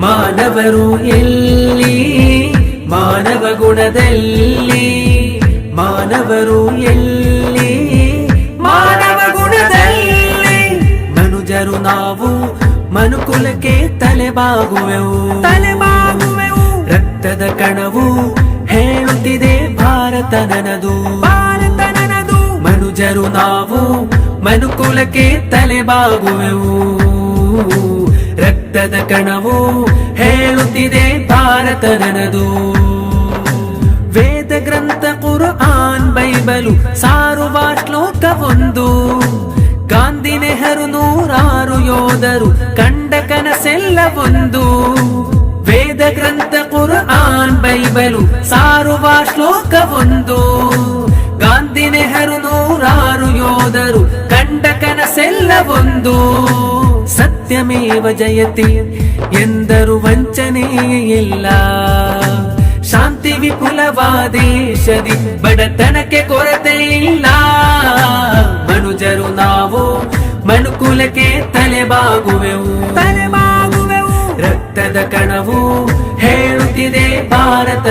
ಮಾನವರು ಎಲ್ಲಿ ಮಾನವ ಗುಣದಲ್ಲಿ, ಮಾನವರು ಎಲ್ಲಿ ಮಾನವ ಗುಣದಲ್ಲಿ. ಮನುಜರು ನಾವು ಮನುಕುಲಕ್ಕೆ ತಲೆಬಾಗುವೆವು, ತಲೆಬಾಗುವೆವು. ರಕ್ತದ ಕಣವು ಹೇಳುತ್ತಿದೆ ಭಾರತ ನನದು, ಭಾರತ ನನದು. ಮನುಜರು ನಾವು ಮನುಕುಲಕ್ಕೆ ತಲೆಬಾಗುವೆವು, ರಕ್ತದ ಕಣವು ಹೇಳುತ್ತಿದೆ ಭಾರತ ನನದು. ವೇದ ಗ್ರಂಥ ಕುರ್ಆನ್ ಬೈಬಲು ಸಾರುವ ಶ್ಲೋಕವೊಂದು, ಗಾಂಧಿ ನೆಹರು ನೂರಾರು ಯೋಧರು ಕಂಡ ಕನಸೆಲ್ಲ ಒಂದು. ವೇದ ಗ್ರಂಥ ಕುರ್ಆನ್ ಬೈಬಲು ಸಾರುವ ಶ್ಲೋಕವೊಂದು, ಗಾಂಧಿ ನೆಹರು ನೂರಾರು ಯೋಧರು ಕಂಡ ಕನಸೆಲ್ಲ ಒಂದು. ಸತ್ಯಮೇವ ಜಯತೆ ಎಂದರು ವಂಚನೆಯೇ ಇಲ್ಲ, ಶಾಂತಿ ವಿಪುಲವಾದೇಶದಿ ಬಡತನಕ್ಕೆ ಕೊರತೆ ಇಲ್ಲ. ಮನುಜರು ನಾವು ಮನುಕುಲಕ್ಕೆ ತಲೆಬಾಗುವೆವು, ತಲೆಬಾಗುವೆವು. ರಕ್ತದ ಕಣವು ಹೇಳುತ್ತಿದೆ ಭಾರತ